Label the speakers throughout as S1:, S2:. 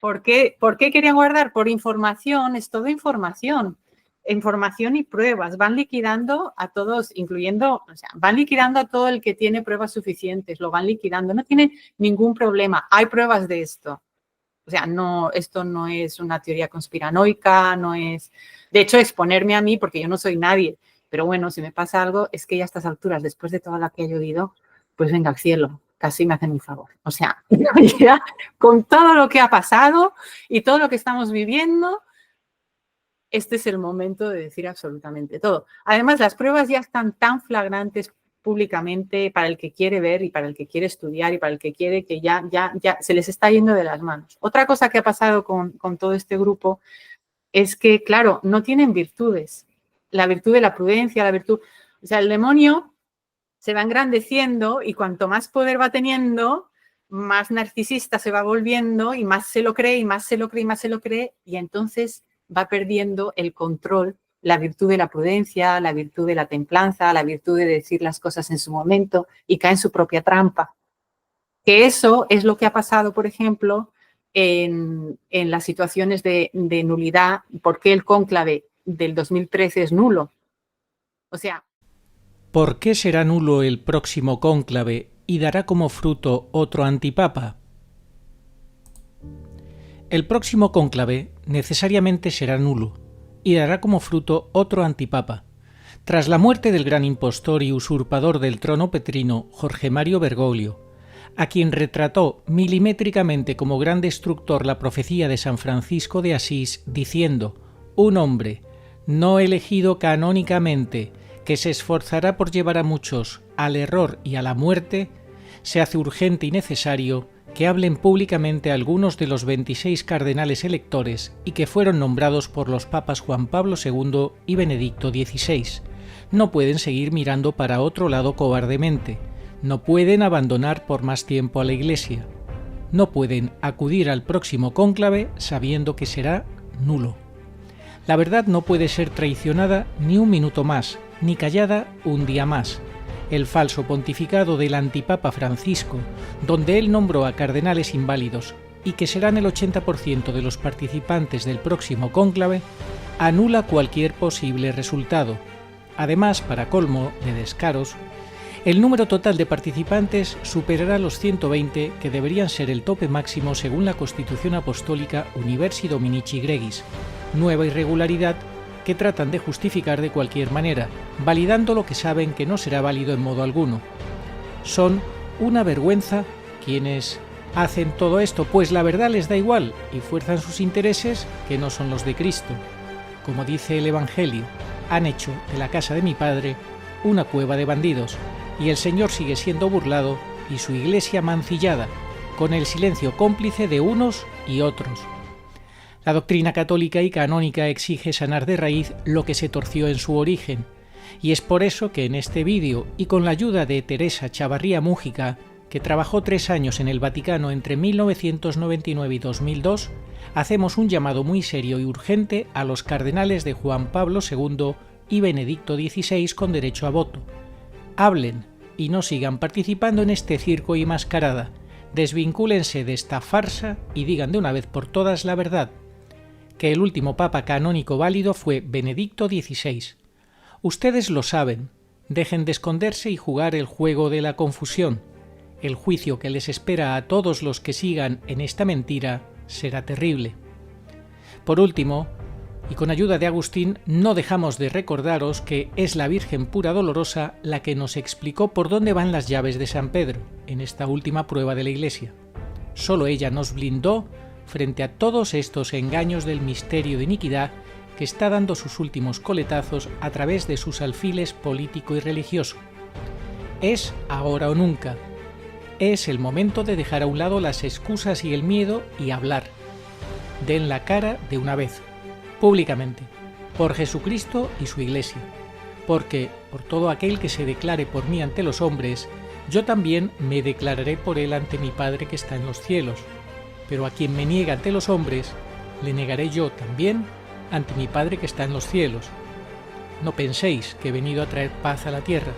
S1: ¿Por qué querían guardar? Por información, es todo información. Información y pruebas. Van liquidando a todos, incluyendo, o sea, van liquidando a todo el que tiene pruebas suficientes, lo van liquidando. No tiene ningún problema. Hay pruebas de esto. O sea, no, esto no es una teoría conspiranoica, no es... De hecho, exponerme a mí, porque yo no soy nadie, pero bueno, si me pasa algo, es que ya a estas alturas, después de toda la que he llovido, pues venga al cielo, casi me hacen un favor. O sea, ya con todo lo que ha pasado y todo lo que estamos viviendo, este es el momento de decir absolutamente todo. Además, las pruebas ya están tan flagrantes públicamente para el que quiere ver y para el que quiere estudiar y para el que quiere que ya se les está yendo de las manos. Otra cosa que ha pasado con todo este grupo es que, claro, no tienen virtudes. La virtud de la prudencia, la virtud... O sea, el demonio se va engrandeciendo y cuanto más poder va teniendo, más narcisista se va volviendo y más se lo cree y más se lo cree y más se lo cree y entonces va perdiendo el control, la virtud de la prudencia, la virtud de la templanza, la virtud de decir las cosas en su momento y cae en su propia trampa. Que eso es lo que ha pasado, por ejemplo, en las situaciones de nulidad. ¿Por qué el cónclave del 2013 es nulo? O sea...
S2: ¿Por qué será nulo el próximo cónclave y dará como fruto otro antipapa? El próximo cónclave necesariamente será nulo y dará como fruto otro antipapa. Tras la muerte del gran impostor y usurpador del trono petrino Jorge Mario Bergoglio, a quien retrató milimétricamente como gran destructor la profecía de San Francisco de Asís, diciendo: un hombre no elegido canónicamente, que se esforzará por llevar a muchos al error y a la muerte, se hace urgente y necesario que hablen públicamente algunos de los 26 cardenales electores y que fueron nombrados por los papas Juan Pablo II y Benedicto XVI. No pueden seguir mirando para otro lado cobardemente, no pueden abandonar por más tiempo a la Iglesia, no pueden acudir al próximo cónclave sabiendo que será nulo. La verdad no puede ser traicionada ni un minuto más, ni callada un día más. El falso pontificado del antipapa Francisco, donde él nombró a cardenales inválidos y que serán el 80% de los participantes del próximo cónclave, anula cualquier posible resultado. Además, para colmo de descaros, el número total de participantes superará los 120, que deberían ser el tope máximo según la Constitución Apostólica Universi Dominici Gregis, nueva irregularidad que tratan de justificar de cualquier manera, validando lo que saben que no será válido en modo alguno. Son una vergüenza quienes hacen todo esto, pues la verdad les da igual y fuerzan sus intereses que no son los de Cristo. Como dice el Evangelio, han hecho de la casa de mi Padre una cueva de bandidos, y el Señor sigue siendo burlado y su Iglesia mancillada, con el silencio cómplice de unos y otros. La doctrina católica y canónica exige sanar de raíz lo que se torció en su origen, y es por eso que en este vídeo, y con la ayuda de Teresa Chavarría Mújica, que trabajó 3 años en el Vaticano entre 1999 y 2002, hacemos un llamado muy serio y urgente a los cardenales de Juan Pablo II y Benedicto XVI con derecho a voto. Hablen y no sigan participando en este circo y mascarada. Desvincúlense de esta farsa y digan de una vez por todas la verdad, que el último papa canónico válido fue Benedicto XVI. Ustedes lo saben, dejen de esconderse y jugar el juego de la confusión. El juicio que les espera a todos los que sigan en esta mentira será terrible. Por último, y con ayuda de Agustín, no dejamos de recordaros que es la Virgen pura dolorosa la que nos explicó por dónde van las llaves de San Pedro en esta última prueba de la Iglesia. Solo ella nos blindó frente a todos estos engaños del misterio de iniquidad que está dando sus últimos coletazos a través de sus alfiles político y religioso. Es ahora o nunca. Es el momento de dejar a un lado las excusas y el miedo y hablar. Den la cara de una vez, públicamente, por Jesucristo y su Iglesia, porque por todo aquel que se declare por mí ante los hombres, yo también me declararé por él ante mi Padre que está en los cielos. Pero a quien me niega ante los hombres, le negaré yo también ante mi Padre que está en los cielos. No penséis que he venido a traer paz a la tierra.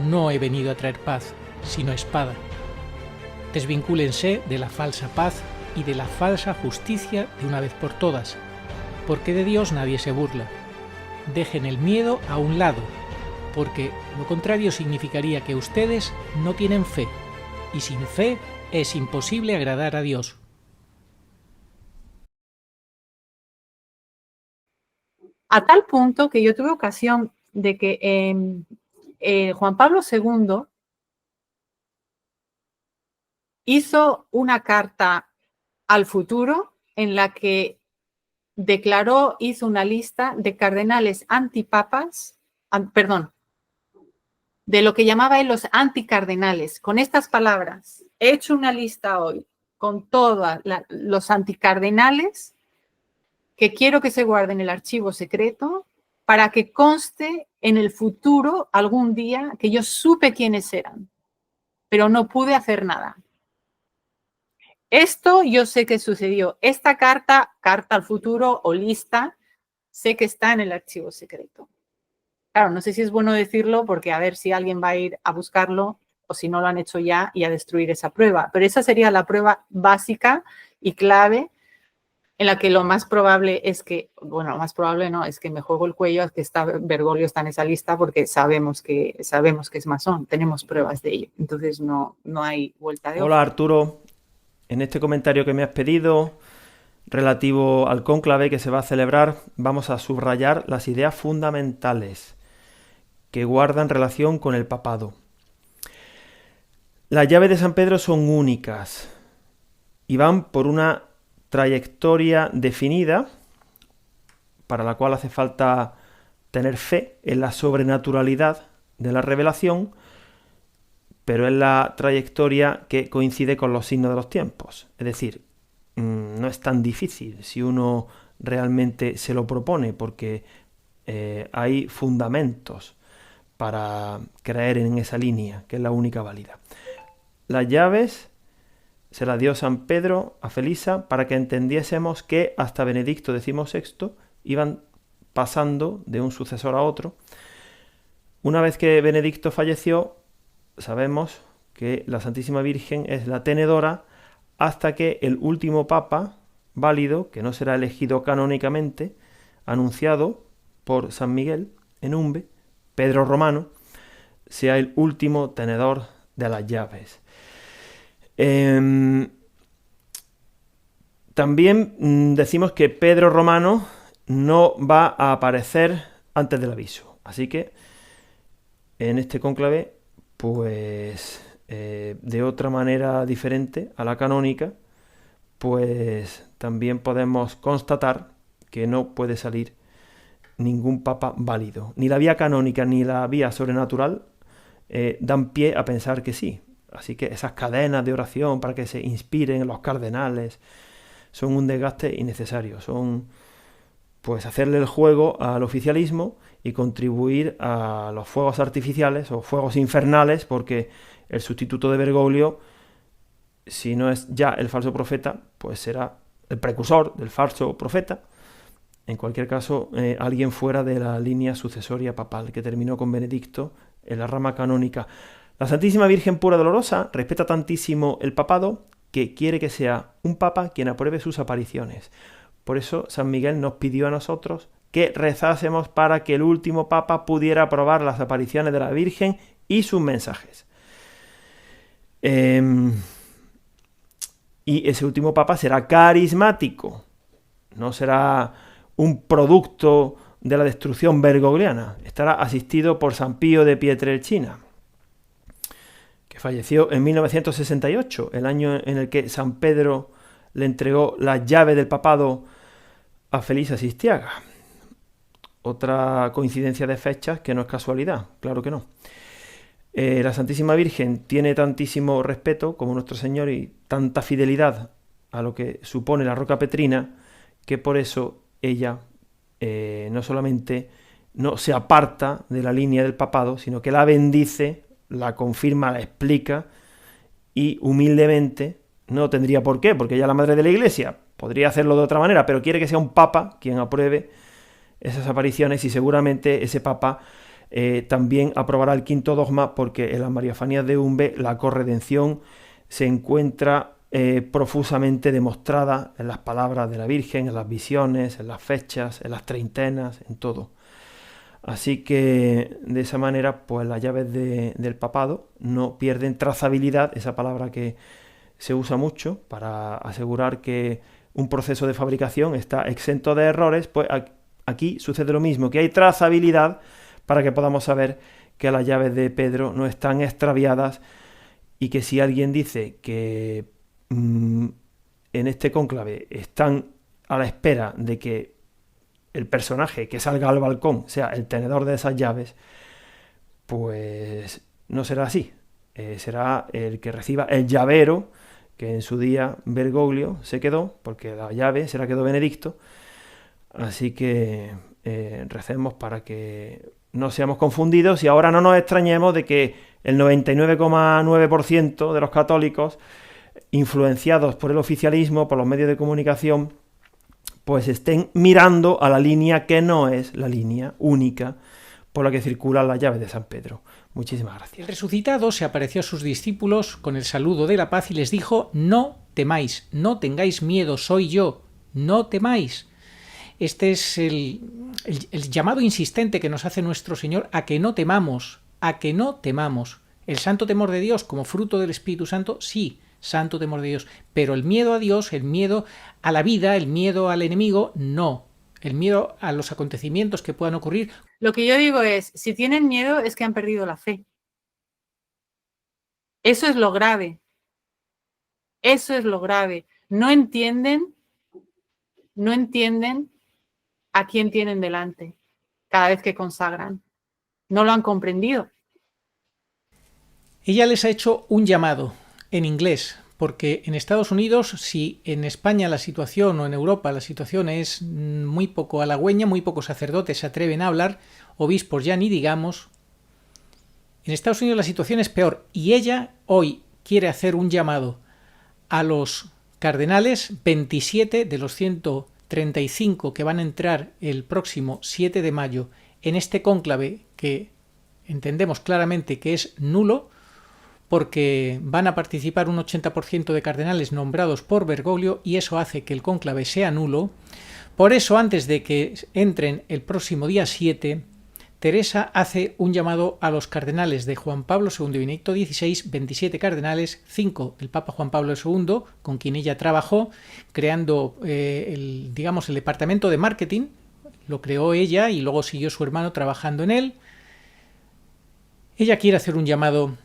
S2: No he venido a traer paz, sino espada. Desvincúlense de la falsa paz y de la falsa justicia de una vez por todas, porque de Dios nadie se burla. Dejen el miedo a un lado, porque lo contrario significaría que ustedes no tienen fe, y sin fe es imposible agradar a Dios.
S1: A tal punto que yo tuve ocasión de que Juan Pablo II hizo una carta al futuro en la que hizo una lista de cardenales antipapas, de lo que llamaba él los anticardenales, con estas palabras: he hecho una lista hoy con todos los anticardenales que quiero que se guarde en el archivo secreto para que conste en el futuro algún día que yo supe quiénes eran, pero no pude hacer nada. Esto yo sé que sucedió. Esta carta al futuro o lista, sé que está en el archivo secreto. Claro, no sé si es bueno decirlo porque a ver si alguien va a ir a buscarlo o si no lo han hecho ya y a destruir esa prueba. Pero esa sería la prueba básica y clave en la que lo más probable es que, bueno, lo más probable no, es que me juego el cuello a que Bergoglio está en esa lista porque sabemos que es masón, tenemos pruebas de ello. Entonces no hay vuelta de hoja.
S3: Hola Arturo, en este comentario que me has pedido relativo al cónclave que se va a celebrar, vamos a subrayar las ideas fundamentales que guardan relación con el papado. Las llaves de San Pedro son únicas y van por una trayectoria definida para la cual hace falta tener fe en la sobrenaturalidad de la revelación, pero es la trayectoria que coincide con los signos de los tiempos. Es decir, no es tan difícil si uno realmente se lo propone, porque hay fundamentos para creer en esa línea, que es la única válida. Las llaves se las dio San Pedro a Felisa para que entendiésemos que hasta Benedicto XVI iban pasando de un sucesor a otro. Una vez que Benedicto falleció, sabemos que la Santísima Virgen es la tenedora hasta que el último papa válido, que no será elegido canónicamente, anunciado por San Miguel en Umbe, Pedro Romano, sea el último tenedor de las llaves. También decimos que Pedro Romano no va a aparecer antes del aviso. Así que en este cónclave, pues de otra manera diferente a la canónica, pues también podemos constatar que no puede salir ningún papa válido. Ni la vía canónica ni la vía sobrenatural dan pie a pensar que sí. Así que esas cadenas de oración para que se inspiren los cardenales son un desgaste innecesario. Son pues hacerle el juego al oficialismo y contribuir a los fuegos artificiales o fuegos infernales, porque el sustituto de Bergoglio, si no es ya el falso profeta, pues será el precursor del falso profeta. En cualquier caso, alguien fuera de la línea sucesoria papal que terminó con Benedicto en la rama canónica. La Santísima Virgen Pura Dolorosa respeta tantísimo el papado que quiere que sea un papa quien apruebe sus apariciones. Por eso San Miguel nos pidió a nosotros que rezásemos para que el último papa pudiera aprobar las apariciones de la Virgen y sus mensajes. Y ese último papa será carismático, no será un producto de la destrucción bergogliana. Estará asistido por San Pío de Pietrelcina, que falleció en 1968, el año en el que San Pedro le entregó las llaves del papado a Felisa Sistiaga. Otra coincidencia de fechas que no es casualidad, claro que no. La Santísima Virgen tiene tantísimo respeto como nuestro Señor y tanta fidelidad a lo que supone la roca petrina, que por eso ella no solamente no se aparta de la línea del papado, sino que la bendice, la confirma, la explica y humildemente, no tendría por qué, porque ella es la madre de la Iglesia, podría hacerlo de otra manera, pero quiere que sea un papa quien apruebe esas apariciones, y seguramente ese papa también aprobará el quinto dogma, porque en las Mariafanías de Umbe la corredención se encuentra profusamente demostrada en las palabras de la Virgen, en las visiones, en las fechas, en las treintenas, en todo. Así que de esa manera, pues las llaves del papado no pierden trazabilidad, esa palabra que se usa mucho para asegurar que un proceso de fabricación está exento de errores. Pues aquí sucede lo mismo, que hay trazabilidad para que podamos saber que las llaves de Pedro no están extraviadas, y que si alguien dice que en este cónclave están a la espera de que el personaje que salga al balcón sea el tenedor de esas llaves, pues no será así. Será el que reciba el llavero, que en su día Bergoglio se quedó, porque la llave se la quedó Benedicto. Así que recemos para que no seamos confundidos, y ahora no nos extrañemos de que el 99,9% de los católicos, influenciados por el oficialismo, por los medios de comunicación, pues estén mirando a la línea que no es la línea única por la que circulan las llaves de San Pedro. Muchísimas gracias.
S2: El resucitado se apareció a sus discípulos con el saludo de la paz y les dijo: no temáis, no tengáis miedo, soy yo, no temáis. Este es el llamado insistente que nos hace nuestro Señor a que no temamos, a que no temamos. El santo temor de Dios como fruto del Espíritu Santo, sí, santo temor de Dios, pero el miedo a Dios, el miedo a la vida, el miedo al enemigo, no. El miedo a los acontecimientos que puedan ocurrir.
S1: Lo que yo digo es, si tienen miedo es que han perdido la fe. Eso es lo grave. Eso es lo grave. No entienden a quién tienen delante cada vez que consagran. No lo han comprendido.
S2: Ella les ha hecho un llamado en inglés, porque en Estados Unidos, si en España la situación o en Europa la situación es muy poco halagüeña, muy pocos sacerdotes se atreven a hablar, obispos ya ni digamos, en Estados Unidos la situación es peor, y ella hoy quiere hacer un llamado a los cardenales, 27 de los 135 que van a entrar el próximo 7 de mayo en este cónclave, que entendemos claramente que es nulo, porque van a participar un 80% de cardenales nombrados por Bergoglio, y eso hace que el cónclave sea nulo. Por eso, antes de que entren el próximo día 7, Teresa hace un llamado a los cardenales de Juan Pablo II y Benedicto XVI, 27 cardenales, 5 el Papa Juan Pablo II, con quien ella trabajó, creando el departamento de marketing. Lo creó ella y luego siguió su hermano trabajando en él. Ella quiere hacer un llamado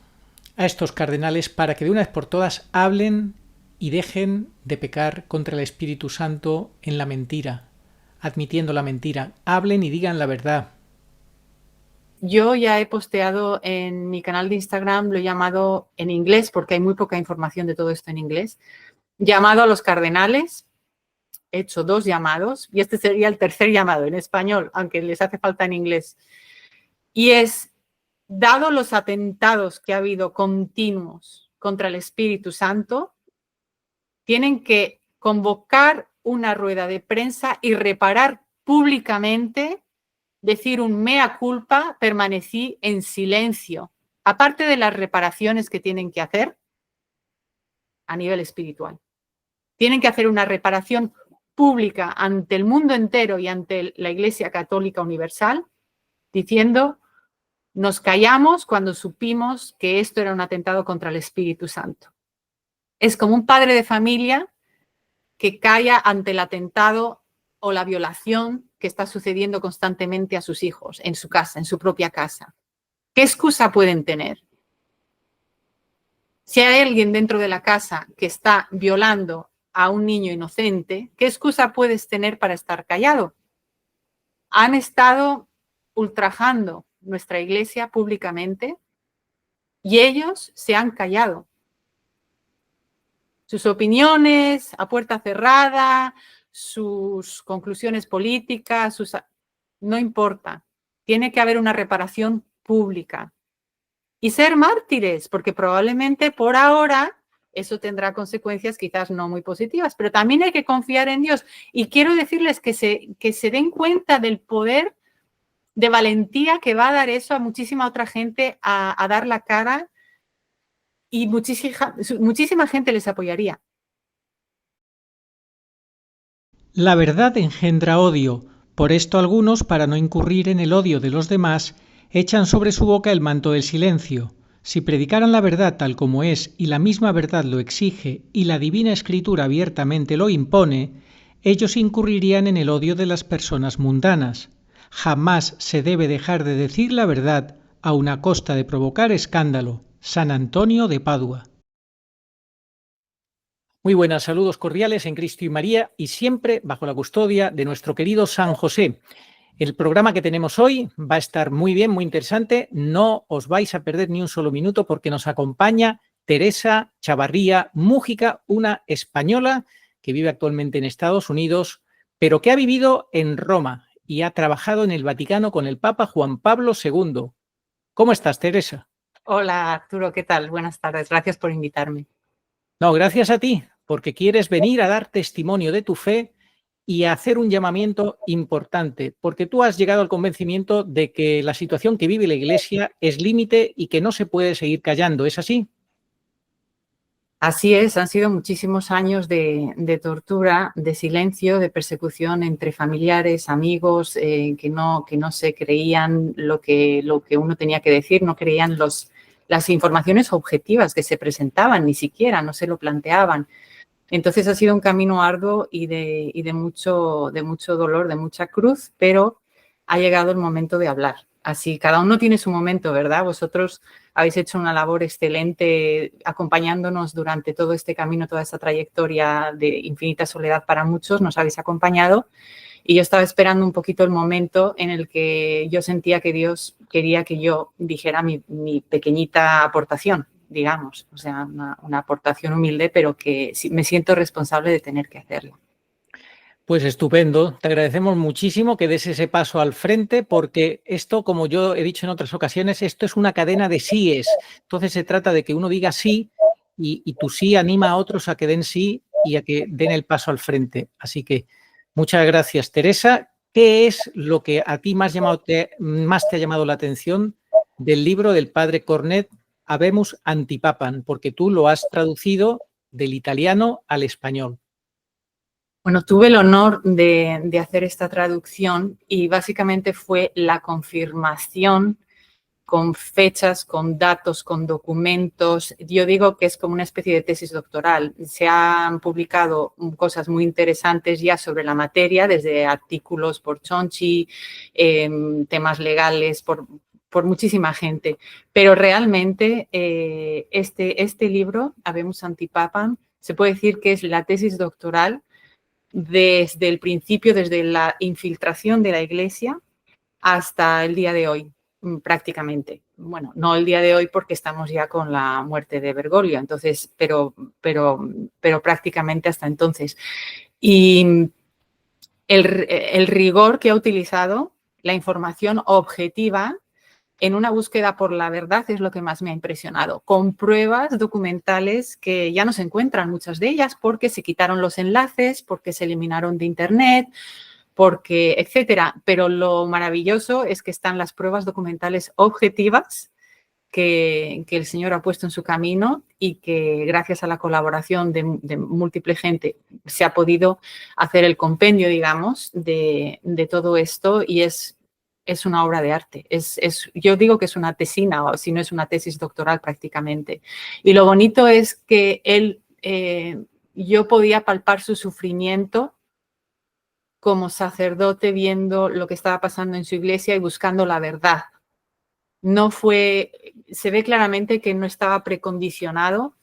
S2: a estos cardenales para que de una vez por todas hablen y dejen de pecar contra el Espíritu Santo en la mentira, admitiendo la mentira. Hablen y digan la verdad.
S1: Yo ya he posteado en mi canal de Instagram, lo he llamado en inglés, porque hay muy poca información de todo esto en inglés, llamado a los cardenales. He hecho 2 llamados y este sería el tercer llamado en español, aunque les hace falta en inglés. Y es: dado los atentados que ha habido continuos contra el Espíritu Santo, tienen que convocar una rueda de prensa y reparar públicamente, decir un mea culpa, permanecí en silencio, aparte de las reparaciones que tienen que hacer a nivel espiritual. Tienen que hacer una reparación pública ante el mundo entero y ante la Iglesia Católica Universal, diciendo: nos callamos cuando supimos que esto era un atentado contra el Espíritu Santo. Es como un padre de familia que calla ante el atentado o la violación que está sucediendo constantemente a sus hijos en su casa, en su propia casa. ¿Qué excusa pueden tener? Si hay alguien dentro de la casa que está violando a un niño inocente, ¿qué excusa puedes tener para estar callado? Han estado ultrajando nuestra iglesia públicamente y ellos se han callado. Sus opiniones a puerta cerrada, sus conclusiones políticas, no importa. Tiene que haber una reparación pública y ser mártires, porque probablemente por ahora eso tendrá consecuencias quizás no muy positivas, pero también hay que confiar en Dios. Y quiero decirles que se den cuenta del poder de valentía que va a dar eso a muchísima otra gente a dar la cara, y muchísima gente les apoyaría.
S2: La verdad engendra odio, por esto algunos, para no incurrir en el odio de los demás, echan sobre su boca el manto del silencio. Si predicaran la verdad tal como es y la misma verdad lo exige y la divina escritura abiertamente lo impone, ellos incurrirían en el odio de las personas mundanas. Jamás se debe dejar de decir la verdad aun a costa de provocar escándalo. San Antonio de Padua. Muy buenas, saludos cordiales en Cristo y María y siempre bajo la custodia de nuestro querido San José. El programa que tenemos hoy va a estar muy bien, muy interesante. No os vais a perder ni un solo minuto porque nos acompaña Teresa Chavarría Mújica, una española que vive actualmente en Estados Unidos, pero que ha vivido en Roma y ha trabajado en el Vaticano con el Papa Juan Pablo II. ¿Cómo estás, Teresa?
S1: Hola, Arturo, ¿qué tal? Buenas tardes, gracias por invitarme.
S2: No, gracias a ti, porque quieres venir a dar testimonio de tu fe y a hacer un llamamiento importante, porque tú has llegado al convencimiento de que la situación que vive la Iglesia es límite y que no se puede seguir callando, ¿es así?
S1: Así es, han sido muchísimos años de tortura, de silencio, de persecución entre familiares, amigos, que no se creían lo que uno tenía que decir, no creían las informaciones objetivas que se presentaban, ni siquiera, no se lo planteaban. Entonces ha sido un camino arduo y de mucho dolor, de mucha cruz, pero ha llegado el momento de hablar. Así, cada uno tiene su momento, ¿verdad? Vosotros habéis hecho una labor excelente acompañándonos durante todo este camino, toda esta trayectoria de infinita soledad para muchos, nos habéis acompañado y yo estaba esperando un poquito el momento en el que yo sentía que Dios quería que yo dijera mi pequeñita aportación, digamos, o sea, una aportación humilde, pero que me siento responsable de tener que hacerla.
S2: Pues estupendo, te agradecemos muchísimo que des ese paso al frente porque esto, como yo he dicho en otras ocasiones, esto es una cadena de síes. Entonces se trata de que uno diga sí y tu sí anima a otros a que den sí y a que den el paso al frente. Así que muchas gracias, Teresa. ¿Qué es lo que a ti más te ha llamado la atención del libro del padre Cornet, Habemus Antipapam? Porque tú lo has traducido del italiano al español.
S1: Bueno, tuve el honor de hacer esta traducción y básicamente fue la confirmación con fechas, con datos, con documentos. Yo digo que es como una especie de tesis doctoral. Se han publicado cosas muy interesantes ya sobre la materia, desde artículos por Chonchi, temas legales, por muchísima gente. Pero realmente este libro, Habemus Antipapam, se puede decir que es la tesis doctoral desde el principio, desde la infiltración de la Iglesia hasta el día de hoy, prácticamente. Bueno, no el día de hoy porque estamos ya con la muerte de Bergoglio, entonces, pero prácticamente hasta entonces. Y el rigor que ha utilizado, la información objetiva en una búsqueda por la verdad es lo que más me ha impresionado, con pruebas documentales que ya no se encuentran muchas de ellas porque se quitaron los enlaces, porque se eliminaron de internet, porque etcétera. Pero lo maravilloso es que están las pruebas documentales objetivas que el Señor ha puesto en su camino y que gracias a la colaboración de múltiple gente se ha podido hacer el compendio, digamos, de todo esto y es una obra de arte. Yo digo que es una tesina, o si no es una tesis doctoral prácticamente. Y lo bonito es que yo podía palpar su sufrimiento como sacerdote viendo lo que estaba pasando en su iglesia y buscando la verdad. Se ve claramente que no estaba precondicionado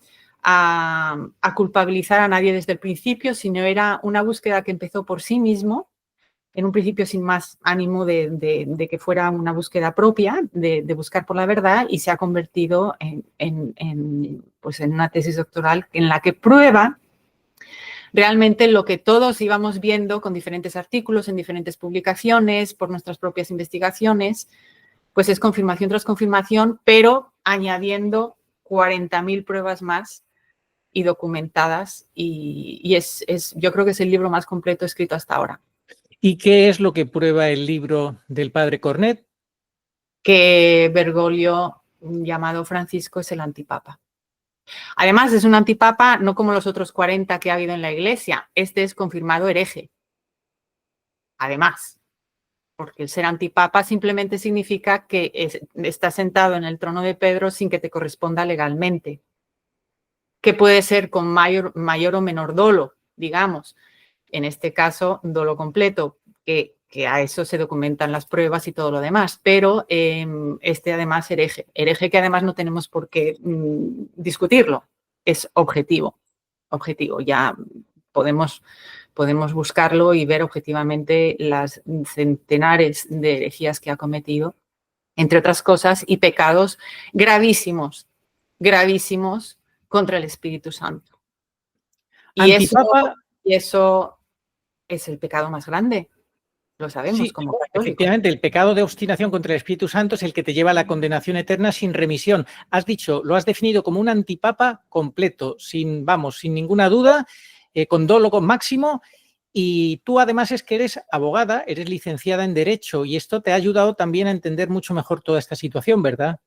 S1: a culpabilizar a nadie desde el principio, sino era una búsqueda que empezó por sí mismo, en un principio sin más ánimo de que fuera una búsqueda propia, de buscar por la verdad, y se ha convertido en una tesis doctoral en la que prueba realmente lo que todos íbamos viendo con diferentes artículos, en diferentes publicaciones, por nuestras propias investigaciones, pues es confirmación tras confirmación, pero añadiendo 40.000 pruebas más y documentadas, y yo creo que es el libro más completo escrito hasta ahora.
S2: ¿Y qué es lo que prueba el libro del padre Cornet?
S1: Que Bergoglio, llamado Francisco, es el antipapa. Además, es un antipapa no como los otros 40 que ha habido en la Iglesia. Este es confirmado hereje. además, porque el ser antipapa simplemente significa que estás sentado en el trono de Pedro sin que te corresponda legalmente, que puede ser con mayor o menor dolo, digamos. En este caso, dolo completo, que a eso se documentan las pruebas y todo lo demás, pero además hereje que además no tenemos por qué discutirlo, es objetivo, ya podemos buscarlo y ver objetivamente las centenares de herejías que ha cometido, entre otras cosas, y pecados gravísimos, gravísimos contra el Espíritu Santo. Y eso es el pecado más grande. Lo sabemos
S2: Sí,
S1: como católicos.
S2: efectivamente, el pecado de obstinación contra el Espíritu Santo es el que te lleva a la condenación eterna sin remisión. Lo has definido como un antipapa completo, sin ninguna duda, con dolo máximo. Y tú además es que eres abogada, eres licenciada en Derecho y esto te ha ayudado también a entender mucho mejor toda esta situación, ¿verdad?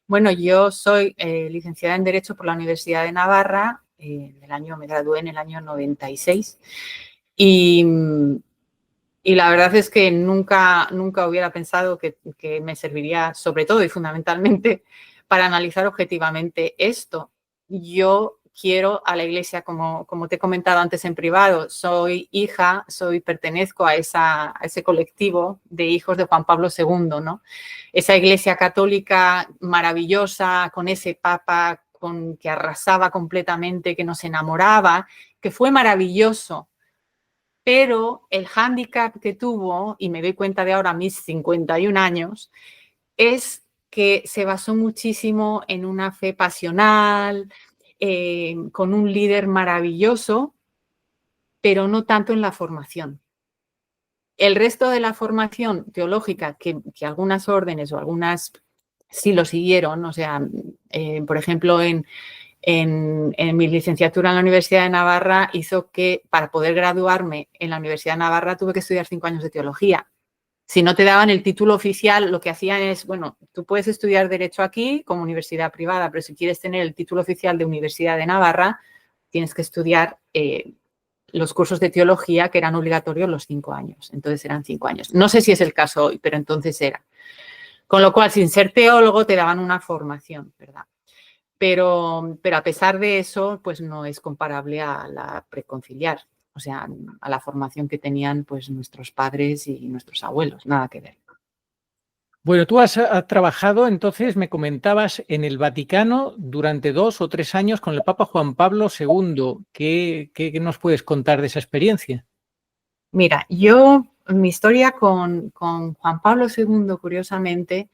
S1: Bueno, yo soy licenciada en Derecho por la Universidad de Navarra. Me gradué en el año 96 y la verdad es que nunca hubiera pensado que me serviría, sobre todo y fundamentalmente, para analizar objetivamente esto. Yo quiero a la Iglesia, como te he comentado antes en privado, soy hija, pertenezco a ese colectivo de hijos de Juan Pablo II, ¿no? Esa Iglesia católica maravillosa, con ese Papa que arrasaba completamente, que nos enamoraba, que fue maravilloso. Pero el hándicap que tuvo, y me doy cuenta de ahora a mis 51 años, es que se basó muchísimo en una fe pasional, con un líder maravilloso, pero no tanto en la formación. El resto de la formación teológica, que algunas órdenes o algunas sí lo siguieron, o sea, por ejemplo, en mi licenciatura en la Universidad de Navarra hizo que para poder graduarme en la Universidad de Navarra tuve que estudiar 5 años de teología. Si no te daban el título oficial, lo que hacían es, bueno, tú puedes estudiar Derecho aquí como universidad privada, pero si quieres tener el título oficial de Universidad de Navarra, tienes que estudiar los cursos de teología que eran obligatorios los 5 años. Entonces eran 5 años. No sé si es el caso hoy, pero entonces era. Con lo cual, sin ser teólogo, te daban una formación, ¿verdad? Pero a pesar de eso, pues no es comparable a la preconciliar, o sea, a la formación que tenían pues nuestros padres y nuestros abuelos, nada que ver.
S2: Bueno, tú has trabajado, entonces, me comentabas, en el Vaticano durante 2 o 3 años con el Papa Juan Pablo II. ¿Qué nos puedes contar de esa experiencia?
S1: Mira, mi historia con Juan Pablo II, curiosamente,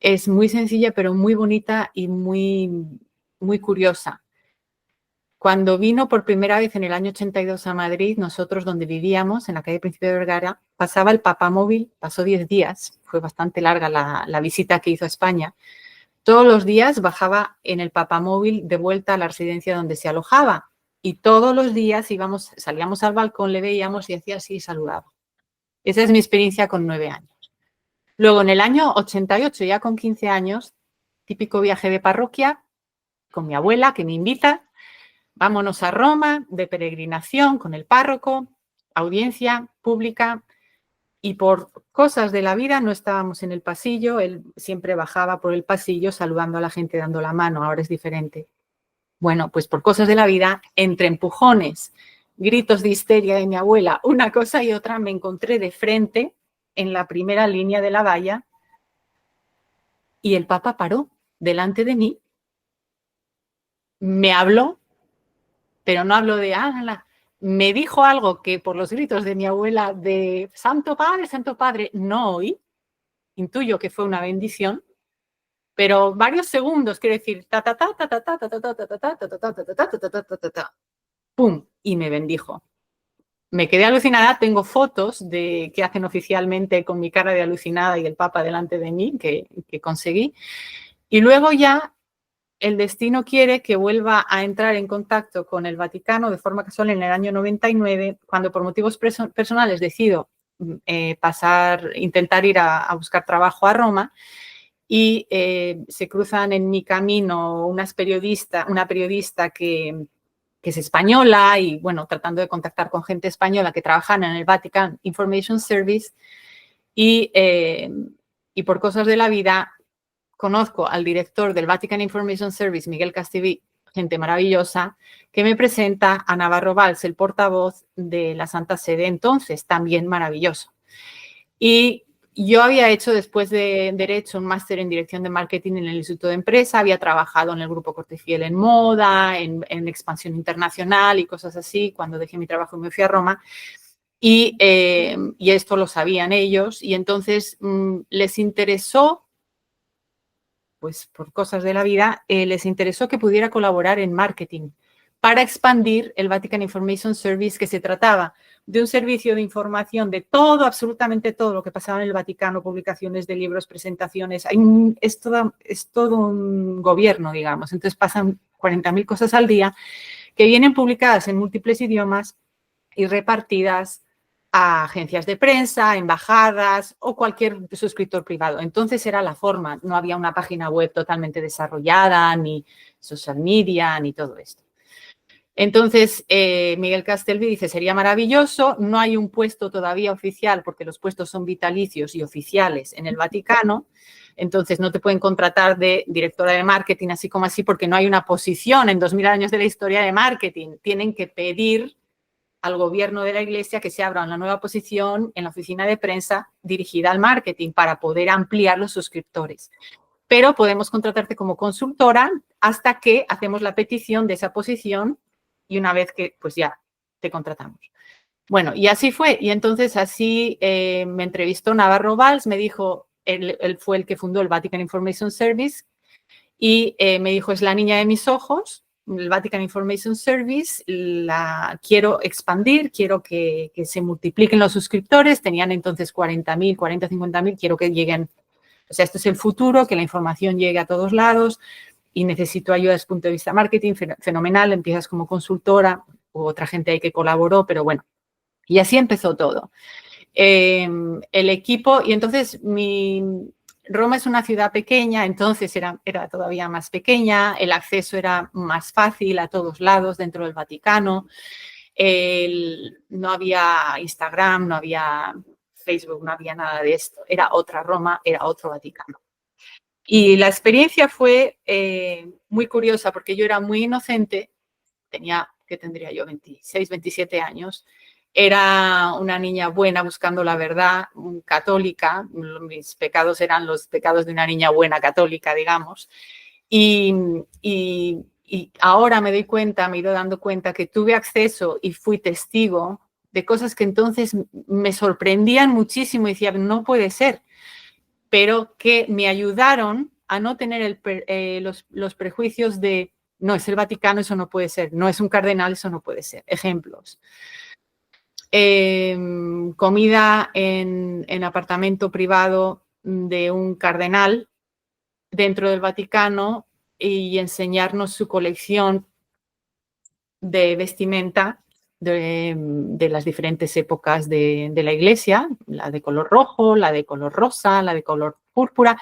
S1: es muy sencilla, pero muy bonita y muy, muy curiosa. Cuando vino por primera vez en el año 82 a Madrid, nosotros donde vivíamos, en la calle Príncipe de Vergara, pasaba el papamóvil, pasó 10 días, fue bastante larga la visita que hizo a España. Todos los días bajaba en el papamóvil de vuelta a la residencia donde se alojaba y todos los días salíamos al balcón, le veíamos y hacía así y saludaba. Esa es mi experiencia con 9 años. Luego, en el año 88, ya con 15 años, típico viaje de parroquia, con mi abuela que me invita. Vámonos a Roma de peregrinación con el párroco, audiencia pública, y por cosas de la vida no estábamos en el pasillo, él siempre bajaba por el pasillo saludando a la gente, dando la mano, ahora es diferente. Bueno, pues por cosas de la vida, entre empujones, gritos de histeria de mi abuela, una cosa y otra, me encontré de frente en la primera línea de la valla y el Papa paró delante de mí, me habló, pero no habló de me dijo algo que por los gritos de mi abuela de Santo Padre, no oí. Intuyo que fue una bendición, pero varios segundos, quiero decir, pum, y me bendijo. Me quedé alucinada, tengo fotos que hacen oficialmente con mi cara de alucinada y el Papa delante de mí, que conseguí. Y luego ya el destino quiere que vuelva a entrar en contacto con el Vaticano de forma casual en el año 99, cuando por motivos personales decido intentar ir a buscar trabajo a Roma y se cruzan en mi camino una periodista que que es española, y bueno, tratando de contactar con gente española que trabajan en el Vatican Information Service, y por cosas de la vida conozco al director del Vatican Information Service, Miguel Castiví, gente maravillosa, que me presenta a Navarro Valls, el portavoz de la Santa Sede, entonces también maravilloso. Y yo había hecho después de Derecho un máster en Dirección de Marketing en el Instituto de Empresa, había trabajado en el Grupo Cortefiel en moda, en expansión internacional y cosas así, cuando dejé mi trabajo y me fui a Roma. Y esto lo sabían ellos, y entonces les interesó, pues por cosas de la vida, les interesó que pudiera colaborar en marketing para expandir el Vatican Information Service, que se trataba de un servicio de información de todo, absolutamente todo lo que pasaba en el Vaticano, publicaciones de libros, presentaciones. Es todo un gobierno, digamos. Entonces pasan 40.000 cosas al día que vienen publicadas en múltiples idiomas y repartidas a agencias de prensa, embajadas o cualquier suscriptor privado. Entonces era la forma, no había una página web totalmente desarrollada, ni social media, ni todo esto. Entonces, Miguel Castelví dice, sería maravilloso, no hay un puesto todavía oficial porque los puestos son vitalicios y oficiales en el Vaticano, entonces no te pueden contratar de directora de marketing así como así porque no hay una posición en 2000 años de la historia de marketing. Tienen que pedir al gobierno de la Iglesia que se abra una nueva posición en la oficina de prensa dirigida al marketing para poder ampliar los suscriptores. Pero podemos contratarte como consultora hasta que hacemos la petición de esa posición y una vez que, pues ya, te contratamos. Bueno, y así fue. Y entonces así me entrevistó Navarro Valls, me dijo, él fue el que fundó el Vatican Information Service, y me dijo, es la niña de mis ojos, el Vatican Information Service, la quiero expandir, quiero que se multipliquen los suscriptores, tenían entonces 40.000, 50.000, quiero que lleguen, o sea, esto es el futuro, que la información llegue a todos lados y necesito ayuda desde el punto de vista marketing, fenomenal, empiezas como consultora, hubo otra gente ahí que colaboró, pero bueno, y así empezó todo. El equipo, y entonces Roma es una ciudad pequeña, entonces era todavía más pequeña, el acceso era más fácil a todos lados dentro del Vaticano, no había Instagram, no había Facebook, no había nada de esto, era otra Roma, era otro Vaticano. Y la experiencia fue muy curiosa porque yo era muy inocente, ¿qué tendría yo? 26, 27 años. Era una niña buena buscando la verdad, católica. Mis pecados eran los pecados de una niña buena católica, digamos. Y ahora me doy cuenta, me he ido dando cuenta que tuve acceso y fui testigo de cosas que entonces me sorprendían muchísimo y decía, no puede ser, pero que me ayudaron a no tener los prejuicios de, no, es el Vaticano, eso no puede ser, no es un cardenal, eso no puede ser. Ejemplos. Comida en apartamento privado de un cardenal dentro del Vaticano y enseñarnos su colección de vestimenta de las diferentes épocas de la Iglesia, la de color rojo, la de color rosa, la de color púrpura,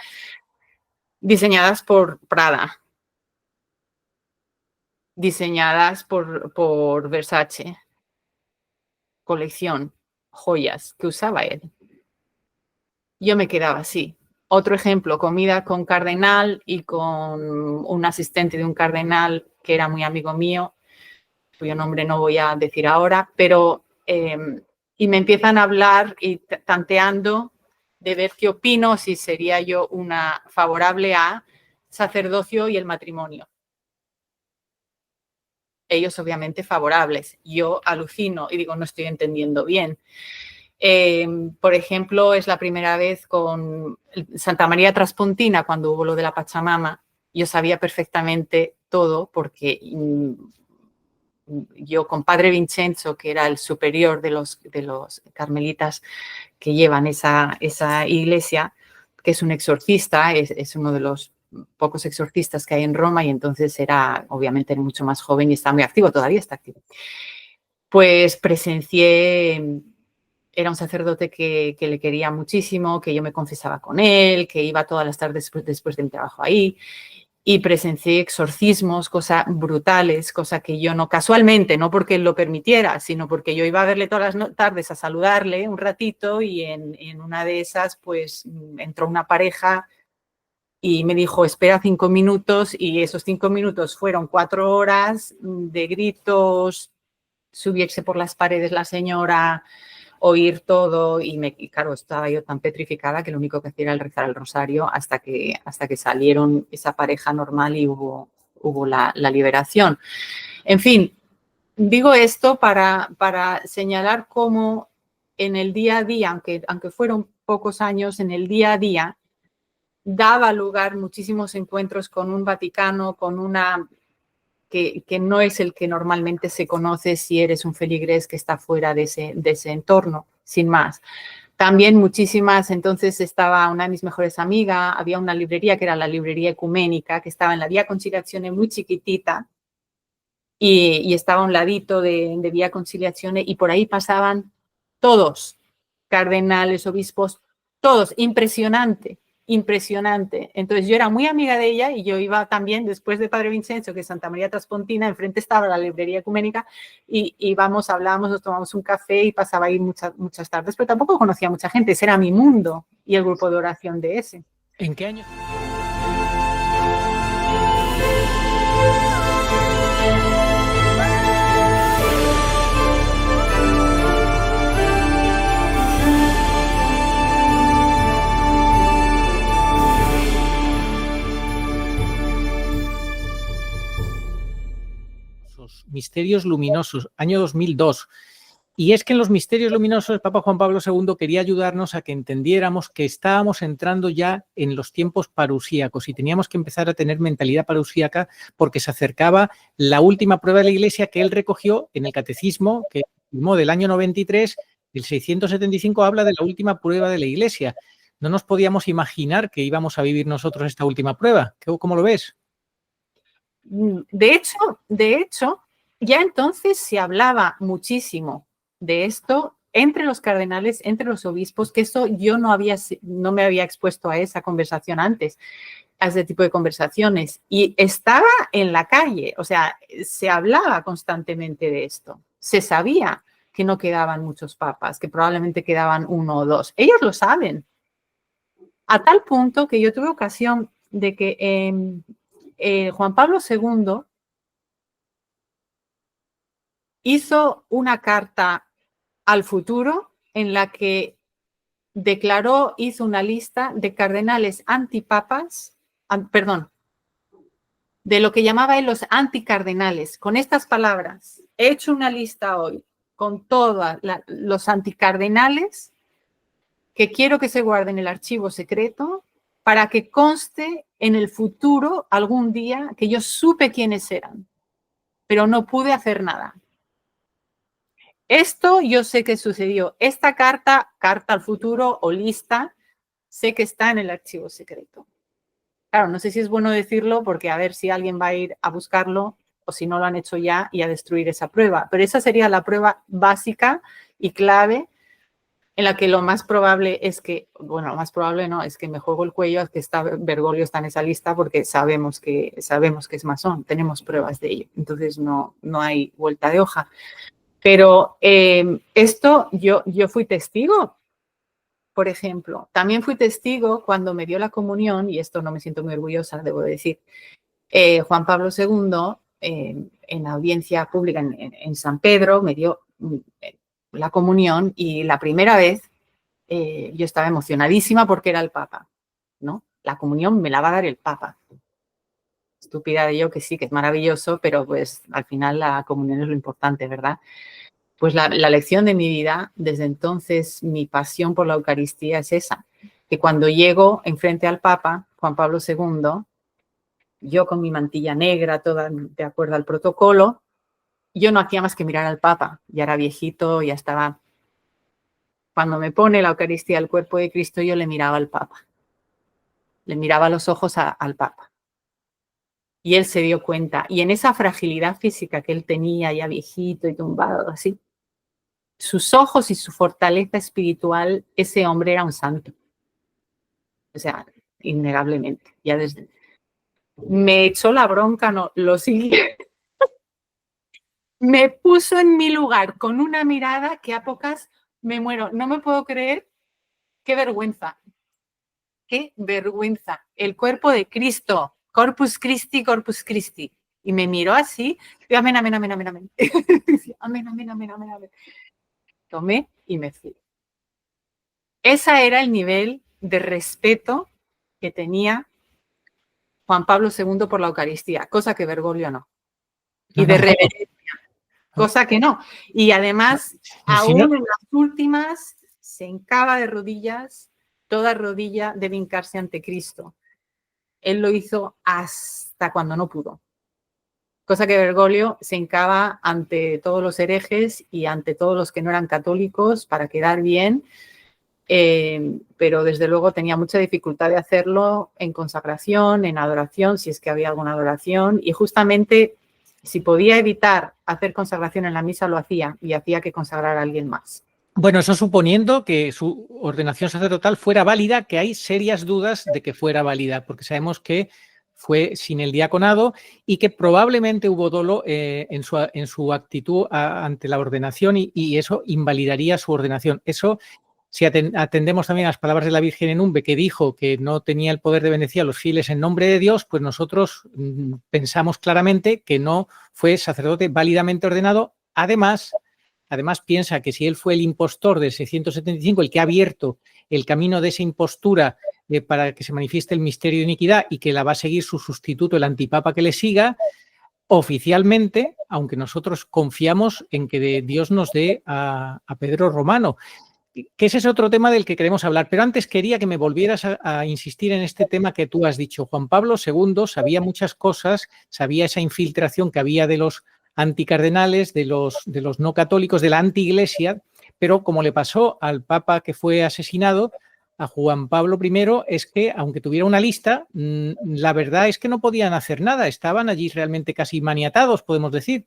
S1: diseñadas por Prada, diseñadas por Versace, colección, joyas que usaba él. Yo me quedaba así. Otro ejemplo, comida con cardenal y con un asistente de un cardenal que era muy amigo mío, cuyo nombre no voy a decir ahora, pero y me empiezan a hablar y tanteando de ver qué opino, si sería yo una favorable a sacerdocio y el matrimonio. Ellos obviamente favorables. Yo alucino y digo, no estoy entendiendo bien. Por ejemplo, es la primera vez con Santa María Traspontina, cuando hubo lo de la Pachamama, yo sabía perfectamente todo porque yo con Padre Vincenzo, que era el superior de los carmelitas que llevan esa iglesia, que es un exorcista, es uno de los pocos exorcistas que hay en Roma y entonces era obviamente mucho más joven y está muy activo, todavía está activo. Pues presencié, era un sacerdote que le quería muchísimo, que yo me confesaba con él, que iba todas las tardes después del trabajo ahí. y presencié exorcismos, cosas brutales, cosa que yo no, casualmente, no porque él lo permitiera, sino porque yo iba a verle todas las tardes a saludarle un ratito y en una de esas pues entró una pareja y me dijo, espera 5 minutos, y esos 5 minutos fueron 4 horas de gritos, subirse por las paredes la señora, oír todo, y claro, estaba yo tan petrificada que lo único que hacía era rezar el rosario hasta que salieron esa pareja normal y hubo la liberación. En fin, digo esto para señalar cómo en el día a día, aunque fueron pocos años, en el día a día daba lugar muchísimos encuentros con un Vaticano, con una que no es el que normalmente se conoce si eres un feligrés que está fuera de ese entorno, sin más. También muchísimas, entonces estaba una de mis mejores amigas, había una librería que era la librería ecuménica, que estaba en la Vía Conciliazione muy chiquitita, y estaba a un ladito de Vía Conciliazione, y por ahí pasaban todos, cardenales, obispos, todos, impresionante. Impresionante. Entonces yo era muy amiga de ella y yo iba también después de Padre Vincenzo, que es Santa María Traspontina, enfrente estaba la librería ecuménica y íbamos, hablábamos, nos tomamos un café y pasaba ahí muchas tardes, pero tampoco conocía a mucha gente, ese era mi mundo y el grupo de oración de ese.
S2: ¿En qué año? Misterios luminosos, año 2002. Y es que en los misterios luminosos el Papa Juan Pablo II quería ayudarnos a que entendiéramos que estábamos entrando ya en los tiempos parusíacos y teníamos que empezar a tener mentalidad parusíaca porque se acercaba la última prueba de la Iglesia que él recogió en el Catecismo, que firmó del año 93, el 675 habla de la última prueba de la Iglesia. No nos podíamos imaginar que íbamos a vivir nosotros esta última prueba. ¿Cómo lo ves?
S1: De hecho, ya entonces se hablaba muchísimo de esto entre los cardenales, entre los obispos, que eso yo no me había expuesto a esa conversación antes, a ese tipo de conversaciones. Y estaba en la calle, o sea, se hablaba constantemente de esto. Se sabía que no quedaban muchos papas, que probablemente quedaban 1 o 2. Ellos lo saben. A tal punto que yo tuve ocasión de que Juan Pablo II hizo una carta al futuro en la que hizo una lista de cardenales antipapas, de lo que llamaba él los anticardenales, con estas palabras: he hecho una lista hoy con todos los anticardenales que quiero que se guarden en el archivo secreto para que conste en el futuro algún día que yo supe quiénes eran, pero no pude hacer nada. Esto yo sé que sucedió. Esta carta al futuro o lista, sé que está en el archivo secreto. Claro, no sé si es bueno decirlo porque a ver si alguien va a ir a buscarlo o si no lo han hecho ya y a destruir esa prueba. Pero esa sería la prueba básica y clave en la que lo más probable es que, bueno, lo más probable no, es que me juego el cuello a que Bergoglio está en esa lista porque sabemos que es masón, tenemos pruebas de ello. Entonces no hay vuelta de hoja. Pero esto yo fui testigo, por ejemplo. También fui testigo cuando me dio la comunión, y esto no me siento muy orgullosa, debo decir, Juan Pablo II, en la audiencia pública en San Pedro, me dio la comunión y la primera vez yo estaba emocionadísima porque era el Papa, ¿no? La comunión me la va a dar el Papa. Estúpida de yo que sí, que es maravilloso, pero pues al final la comunión es lo importante, ¿verdad? Pues la lección de mi vida, desde entonces mi pasión por la Eucaristía es esa, que cuando llego enfrente al Papa, Juan Pablo II, yo con mi mantilla negra, toda de acuerdo al protocolo, yo no hacía más que mirar al Papa, ya era viejito, ya estaba. Cuando me pone la Eucaristía al cuerpo de Cristo, yo le miraba al Papa, le miraba a los ojos al Papa. Y él se dio cuenta, y en esa fragilidad física que él tenía, ya viejito y tumbado así, sus ojos y su fortaleza espiritual, ese hombre era un santo. O sea, innegablemente. Ya desde. Me echó la bronca, no, lo siguiente. Me puso en mi lugar con una mirada que a pocas me muero. No me puedo creer. Qué vergüenza. Qué vergüenza. El cuerpo de Cristo. Corpus Christi, Corpus Christi. Y me miró así. Y amén, amén, amén, amén, amén. Amén, amén, amén, amén, amén. Tomé y me fui. Ese era el nivel de respeto que tenía Juan Pablo II por la Eucaristía, cosa que Bergoglio no. Y de reverencia, cosa que no. Y además, aún en las últimas, se hincaba de rodillas, toda rodilla debe hincarse ante Cristo. Él lo hizo hasta cuando no pudo. Cosa que Bergoglio se hincaba ante todos los herejes y ante todos los que no eran católicos para quedar bien, pero desde luego tenía mucha dificultad de hacerlo en consagración, en adoración, si es que había alguna adoración, y justamente si podía evitar hacer consagración en la misa, lo hacía, y hacía que consagrara a alguien más.
S2: Bueno, eso suponiendo que su ordenación sacerdotal fuera válida, que hay serias dudas de que fuera válida, porque sabemos que fue sin el diaconado y que probablemente hubo dolo en su actitud ante la ordenación y eso invalidaría su ordenación. Eso, si atendemos también a las palabras de la Virgen en Umbe, que dijo que no tenía el poder de bendecir a los fieles en nombre de Dios, pues nosotros pensamos claramente que no fue sacerdote válidamente ordenado. Además, piensa que si él fue el impostor del 675, el que ha abierto el camino de esa impostura para que se manifieste el misterio de iniquidad y que la va a seguir su sustituto, el antipapa que le siga, oficialmente, aunque nosotros confiamos en que Dios nos dé a Pedro Romano, que ese es otro tema del que queremos hablar. Pero antes quería que me volvieras a insistir en este tema que tú has dicho. Juan Pablo II sabía muchas cosas, sabía esa infiltración que había de los anticardenales, de los no católicos, de la antiiglesia, pero como le pasó al papa que fue asesinado, a Juan Pablo I, es que aunque tuviera una lista, la verdad es que no podían hacer nada, estaban allí realmente casi maniatados, podemos decir.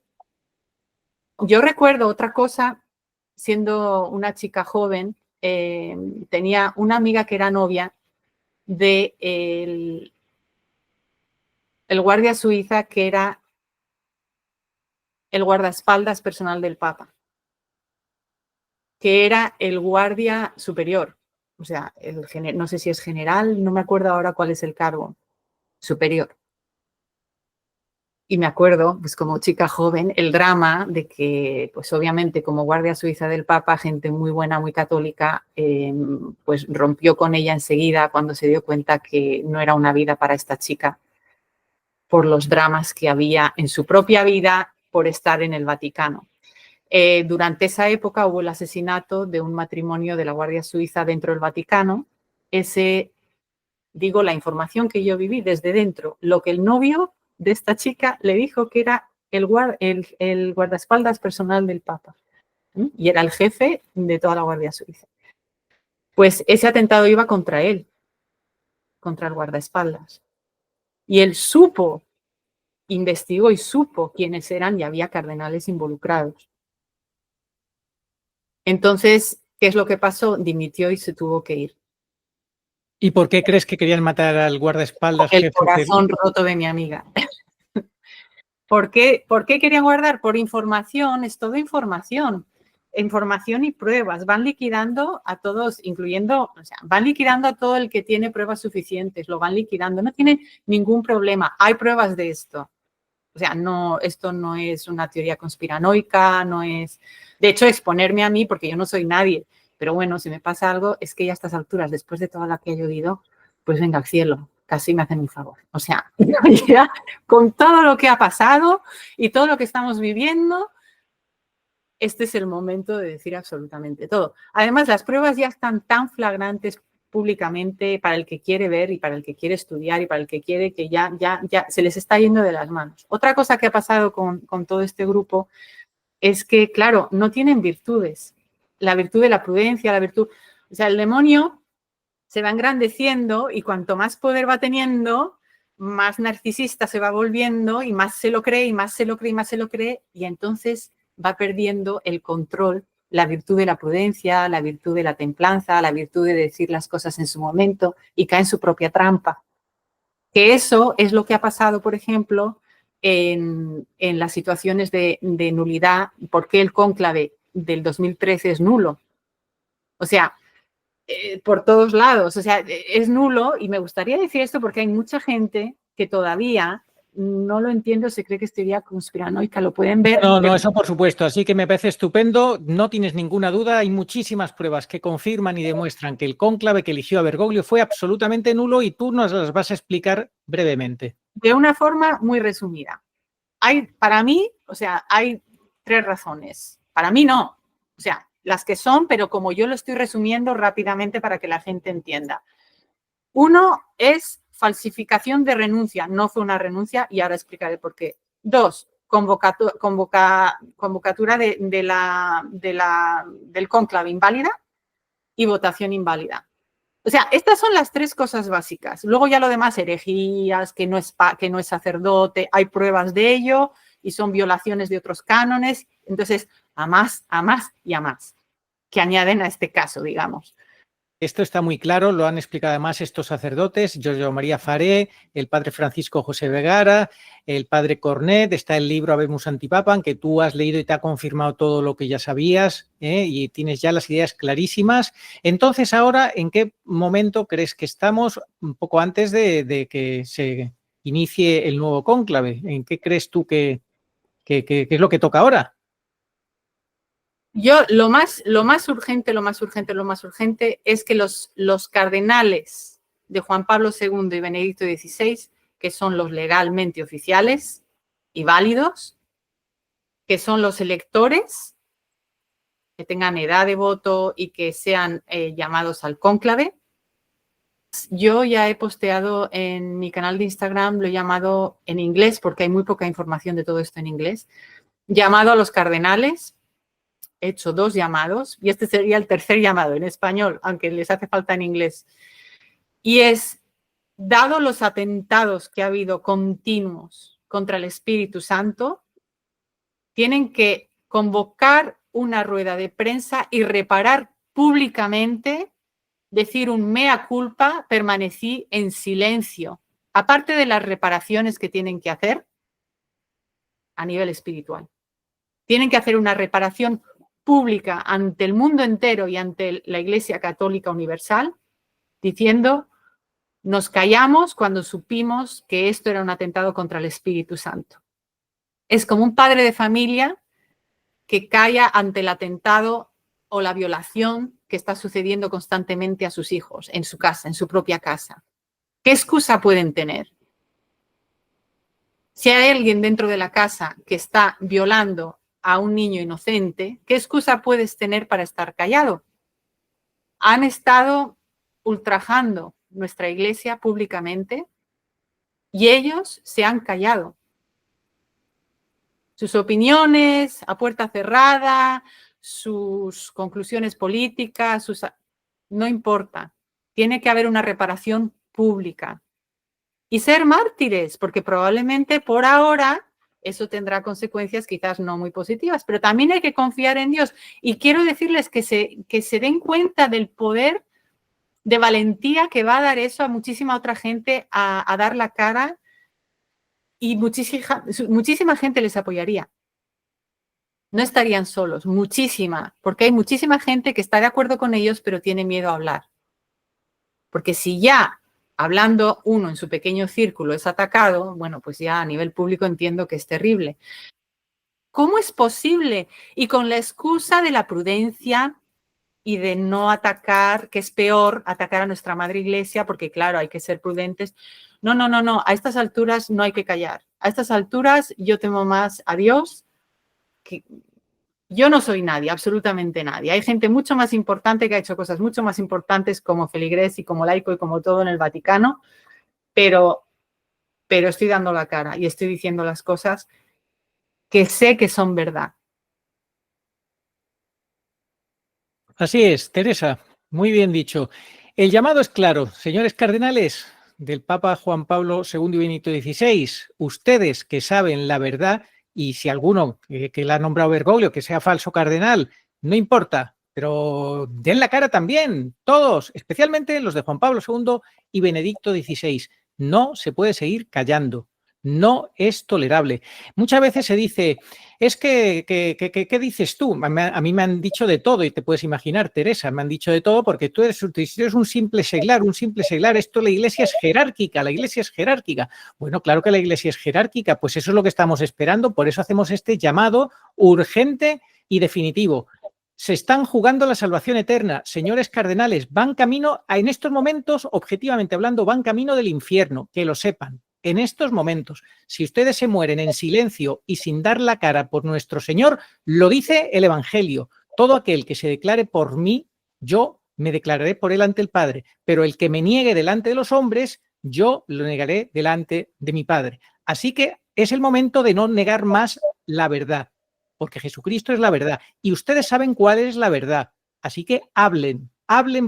S1: Yo recuerdo otra cosa, siendo una chica joven, tenía una amiga que era novia de el guardia suiza que era el guardaespaldas personal del Papa, que era el guardia superior, o sea, no sé si es general, no me acuerdo ahora cuál es el cargo, superior. Y me acuerdo, pues como chica joven, el drama de que, pues obviamente como guardia suiza del Papa, gente muy buena, muy católica, pues rompió con ella enseguida cuando se dio cuenta que no era una vida para esta chica, por los dramas que había en su propia vida por estar en el Vaticano. Durante esa época hubo el asesinato de un matrimonio de la Guardia Suiza dentro del Vaticano. Digo, la información que yo viví desde dentro, lo que el novio de esta chica le dijo que era el guardaespaldas personal del Papa, ¿sí? Y era el jefe de toda la Guardia Suiza. Pues ese atentado iba contra él, contra el guardaespaldas. Y él investigó y supo quiénes eran y había cardenales involucrados. Entonces, ¿qué es lo que pasó? Dimitió y se tuvo que ir.
S2: ¿Y por qué crees que querían matar al guardaespaldas?
S1: El corazón roto de mi amiga. ¿Por qué querían guardar? Por información, es todo información. Información y pruebas. Van liquidando a todos, incluyendo, o sea, van liquidando a todo el que tiene pruebas suficientes, lo van liquidando. No tiene ningún problema. Hay pruebas de esto. O sea, no, esto no es una teoría conspiranoica, no es... De hecho, exponerme a mí, porque yo no soy nadie, pero bueno, si me pasa algo, es que ya a estas alturas, después de toda la que he llovido, pues venga al cielo, casi me hacen un favor. O sea, ya con todo lo que ha pasado y todo lo que estamos viviendo, este es el momento de decir absolutamente todo. Además, las pruebas ya están tan flagrantes públicamente para el que quiere ver y para el que quiere estudiar y para el que quiere que ya se les está yendo de las manos. Otra cosa que ha pasado con todo este grupo es que, claro, no tienen virtudes. La virtud de la prudencia, la virtud... O sea, el demonio se va engrandeciendo y cuanto más poder va teniendo, más narcisista se va volviendo y más se lo cree y más se lo cree y más se lo cree y entonces va perdiendo el control, la virtud de la prudencia, la virtud de la templanza, la virtud de decir las cosas en su momento y cae en su propia trampa. Que eso es lo que ha pasado, por ejemplo, en las situaciones de nulidad, por qué el cónclave del 2013 es nulo. O sea, por todos lados, o sea, es nulo, y me gustaría decir esto porque hay mucha gente que todavía no lo entiende o se cree que es teoría conspiranoica, lo pueden ver.
S2: No, eso por supuesto, así que me parece estupendo, no tienes ninguna duda, hay muchísimas pruebas que confirman y demuestran que el cónclave que eligió a Bergoglio fue absolutamente nulo y tú nos las vas a explicar brevemente.
S1: De una forma muy resumida. Para mí, o sea, hay 3 razones. Para mí no, o sea, las que son, pero como yo lo estoy resumiendo rápidamente para que la gente entienda. Uno es falsificación de renuncia, no fue una renuncia y ahora explicaré por qué. 2, convocatura del cónclave inválida y votación inválida. O sea, estas son las 3 cosas básicas. Luego ya lo demás, herejías, que no es sacerdote, hay pruebas de ello y son violaciones de otros cánones. Entonces, a más y a más, que añaden a este caso, digamos.
S2: Esto está muy claro, lo han explicado además estos sacerdotes, Giorgio María Faré, el padre Francisco José Vergara, el padre Cornet, está el libro Habemus Antipapam, que tú has leído y te ha confirmado todo lo que ya sabías, y tienes ya las ideas clarísimas. Entonces, ahora, ¿en qué momento crees que estamos un poco antes de que se inicie el nuevo cónclave? ¿En qué crees tú que es lo que toca ahora?
S1: Yo lo más urgente es que los cardenales de Juan Pablo II y Benedicto XVI, que son los legalmente oficiales y válidos, que son los electores, que tengan edad de voto y que sean llamados al cónclave. Yo ya he posteado en mi canal de Instagram, lo he llamado en inglés, porque hay muy poca información de todo esto en inglés, llamado a los cardenales. He hecho 2 llamados y este sería el tercer llamado en español, aunque les hace falta en inglés. Y es, dado los atentados que ha habido continuos contra el Espíritu Santo, tienen que convocar una rueda de prensa y reparar públicamente, decir un mea culpa, permanecí en silencio, aparte de las reparaciones que tienen que hacer a nivel espiritual. Tienen que hacer una reparación pública ante el mundo entero y ante la Iglesia Católica Universal, diciendo, nos callamos cuando supimos que esto era un atentado contra el Espíritu Santo. Es como un padre de familia que calla ante el atentado o la violación que está sucediendo constantemente a sus hijos en su casa, en su propia casa. ¿Qué excusa pueden tener? Si hay alguien dentro de la casa que está violando a un niño inocente, ¿qué excusa puedes tener para estar callado? Han estado ultrajando nuestra iglesia públicamente y ellos se han callado. Sus opiniones a puerta cerrada, sus conclusiones políticas, no importa. Tiene que haber una reparación pública. Y ser mártires, porque probablemente por ahora eso tendrá consecuencias quizás no muy positivas, pero también hay que confiar en Dios. Y quiero decirles que se den cuenta del poder de valentía que va a dar eso a muchísima otra gente a dar la cara, y muchísima gente les apoyaría. No estarían solos, muchísima, porque hay muchísima gente que está de acuerdo con ellos, pero tiene miedo a hablar. Porque si ya hablando uno en su pequeño círculo es atacado, bueno, pues ya a nivel público entiendo que es terrible. ¿Cómo es posible? Y con la excusa de la prudencia y de no atacar, que es peor atacar a nuestra madre iglesia, porque claro, hay que ser prudentes. No, a estas alturas no hay que callar. A estas alturas yo temo más a Dios, que yo no soy nadie, absolutamente nadie. Hay gente mucho más importante que ha hecho cosas mucho más importantes como feligrés y como laico y como todo en el Vaticano, pero estoy dando la cara y estoy diciendo las cosas que sé que son verdad.
S2: Así es, Teresa, muy bien dicho. El llamado es claro, señores cardenales del Papa Juan Pablo II y Benedicto XVI, ustedes que saben la verdad, y si alguno que la ha nombrado Bergoglio, que sea falso cardenal, no importa, pero den la cara también, todos, especialmente los de Juan Pablo II y Benedicto XVI. No se puede seguir callando. No es tolerable. Muchas veces se dice, es que ¿qué dices tú? A mí me han dicho de todo y te puedes imaginar, Teresa, me han dicho de todo porque tú eres un simple seglar, Esto, la iglesia es jerárquica, la iglesia es jerárquica. Bueno, claro que la iglesia es jerárquica, pues eso es lo que estamos esperando, por eso hacemos este llamado urgente y definitivo. Se están jugando la salvación eterna. Señores cardenales, van camino, en estos momentos, objetivamente hablando, van camino del infierno, que lo sepan. En estos momentos, si ustedes se mueren en silencio y sin dar la cara por nuestro Señor, lo dice el Evangelio. Todo aquel que se declare por mí, yo me declararé por él ante el Padre, pero el que me niegue delante de los hombres, yo lo negaré delante de mi Padre. Así que es el momento de no negar más la verdad, porque Jesucristo es la verdad y ustedes saben cuál es la verdad. Así que hablen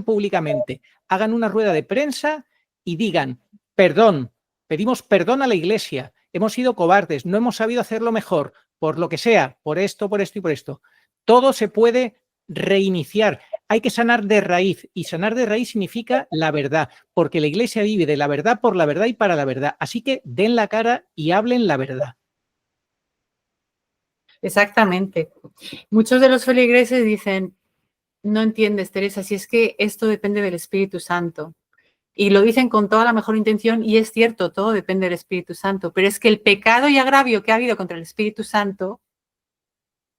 S2: públicamente, hagan una rueda de prensa y digan, perdón, pedimos perdón a la Iglesia, hemos sido cobardes, no hemos sabido hacerlo mejor, por lo que sea, por esto y por esto. Todo se puede reiniciar, hay que sanar de raíz, y sanar de raíz significa la verdad, porque la Iglesia vive de la verdad, por la verdad y para la verdad. Así que den la cara y hablen la verdad.
S1: Exactamente. Muchos de los feligreses dicen, no entiendes, Teresa, si es que esto depende del Espíritu Santo. Y lo dicen con toda la mejor intención y es cierto, todo depende del Espíritu Santo, pero es que el pecado y agravio que ha habido contra el Espíritu Santo,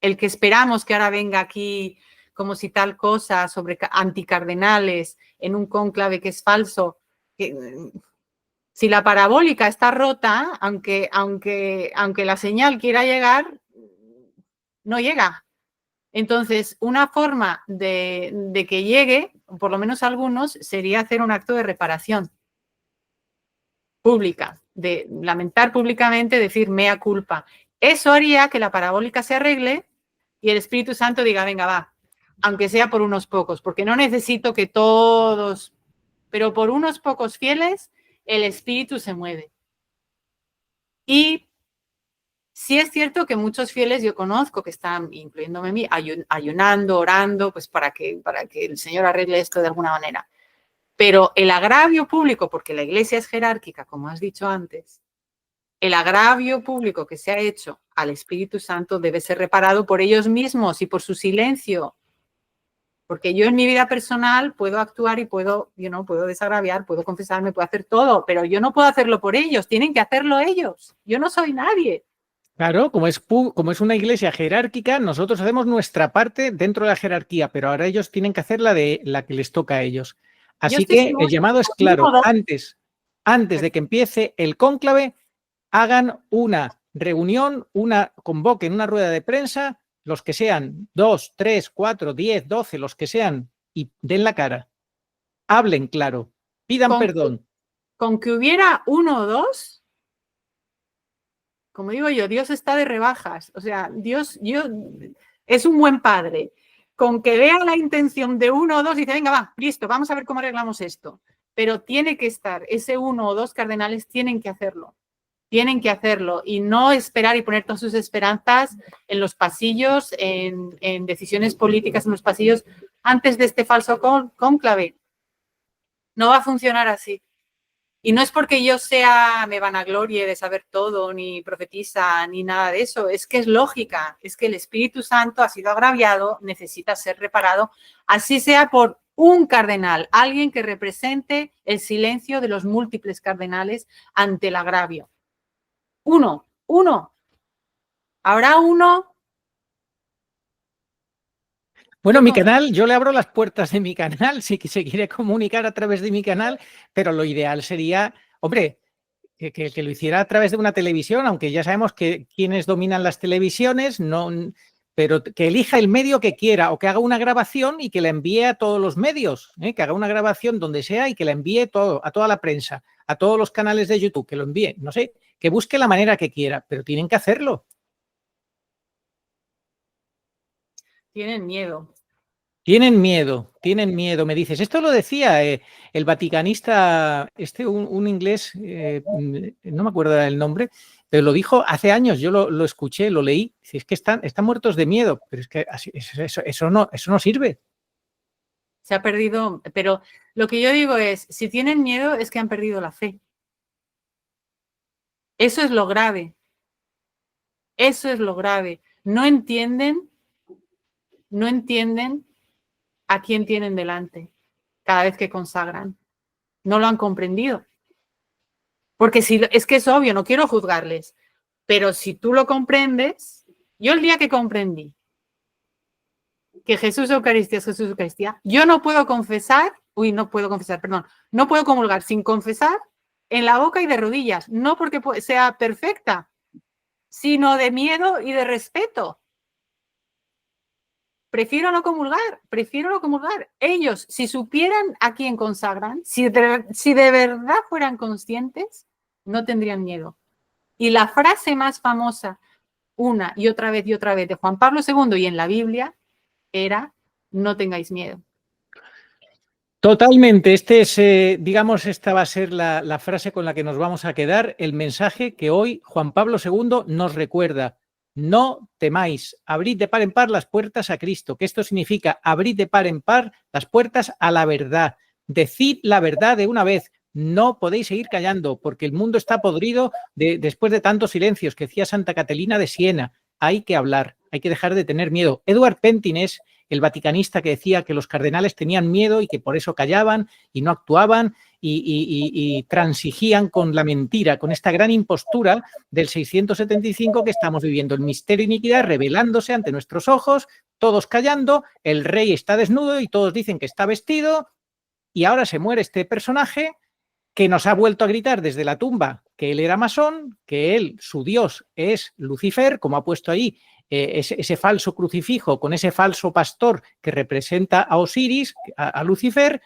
S1: el que esperamos que ahora venga aquí como si tal cosa sobre anticardenales en un cónclave que es falso, si la parabólica está rota, aunque la señal quiera llegar, no llega. Entonces, una forma de que llegue, por lo menos algunos, sería hacer un acto de reparación pública, de lamentar públicamente, decir mea culpa. Eso haría que la parabólica se arregle y el Espíritu Santo diga, venga, va, aunque sea por unos pocos, porque no necesito que todos, pero por unos pocos fieles, el Espíritu se mueve. Y sí es cierto que muchos fieles yo conozco que están, incluyéndome a mí, ayunando, orando, pues para que el Señor arregle esto de alguna manera. Pero el agravio público, porque la Iglesia es jerárquica, como has dicho antes, el agravio público que se ha hecho al Espíritu Santo debe ser reparado por ellos mismos y por su silencio. Porque yo en mi vida personal puedo actuar y puedo desagraviar, puedo confesarme, puedo hacer todo, pero yo no puedo hacerlo por ellos, tienen que hacerlo ellos. Yo no soy nadie.
S2: Claro, como es una iglesia jerárquica, nosotros hacemos nuestra parte dentro de la jerarquía, pero ahora ellos tienen que hacer la que les toca a ellos. Así que el llamado es claro, antes de que empiece el cónclave, hagan una reunión, convoquen una rueda de prensa, los que sean 2, 3, 4, 10, 12, los que sean, y den la cara. Hablen claro, pidan perdón.
S1: Con que hubiera 1 o 2, como digo yo, Dios está de rebajas. O sea, Dios es un buen padre. Con que vea la intención de 1 o 2 y dice, venga, va, listo, vamos a ver cómo arreglamos esto. Pero tiene que estar, ese 1 o 2 cardenales tienen que hacerlo. Tienen que hacerlo y no esperar y poner todas sus esperanzas en los pasillos, en decisiones políticas en los pasillos antes de este falso cónclave. No va a funcionar así. Y no es porque yo me vanaglorie de saber todo, ni profetiza, ni nada de eso. Es que es lógica. Es que el Espíritu Santo ha sido agraviado, necesita ser reparado, así sea por un cardenal, alguien que represente el silencio de los múltiples cardenales ante el agravio. Uno. ¿Habrá uno?
S2: Bueno, mi canal, yo le abro las puertas de mi canal si se quiere comunicar a través de mi canal, pero lo ideal sería, hombre, que lo hiciera a través de una televisión, aunque ya sabemos que quienes dominan las televisiones, pero que elija el medio que quiera o que haga una grabación y que la envíe a todos los medios, que haga una grabación donde sea y que la envíe a toda la prensa, a todos los canales de YouTube, que lo envíe, no sé, que busque la manera que quiera, pero tienen que hacerlo.
S1: Tienen miedo.
S2: Tienen miedo, me dices. Esto lo decía el vaticanista, un inglés, no me acuerdo el nombre, pero lo dijo hace años, yo lo escuché, lo leí. Es que están muertos de miedo, pero es que eso no sirve.
S1: Se ha perdido, pero lo que yo digo es, si tienen miedo es que han perdido la fe. Eso es lo grave. Eso es lo grave. No entienden a quién tienen delante cada vez que consagran. No lo han comprendido. Porque si, es que es obvio, no quiero juzgarles, pero si tú lo comprendes, yo el día que comprendí que Jesús Eucaristía es Jesús Eucaristía, yo no puedo no puedo comulgar sin confesar en la boca y de rodillas, no porque sea perfecta, sino de miedo y de respeto. Prefiero no comulgar. Ellos, si supieran a quién consagran, si de verdad fueran conscientes, no tendrían miedo. Y la frase más famosa, una y otra vez de Juan Pablo II y en la Biblia, era: no tengáis miedo.
S2: Totalmente. Digamos, esta va a ser la frase con la que nos vamos a quedar, el mensaje que hoy Juan Pablo II nos recuerda. No temáis, abrid de par en par las puertas a Cristo, que esto significa abrid de par en par las puertas a la verdad. Decid la verdad de una vez. No podéis seguir callando, porque el mundo está podrido después de tantos silencios, que decía Santa Catalina de Siena. Hay que hablar, hay que dejar de tener miedo. Edward Pentines, el vaticanista que decía que los cardenales tenían miedo y que por eso callaban y no actuaban y transigían con la mentira, con esta gran impostura del 675 que estamos viviendo, el misterio de iniquidad revelándose ante nuestros ojos, todos callando, el rey está desnudo y todos dicen que está vestido, y ahora se muere este personaje que nos ha vuelto a gritar desde la tumba que él era masón, que él, su dios, es Lucifer, como ha puesto ahí ese falso crucifijo con ese falso pastor que representa a Osiris, a Lucifer.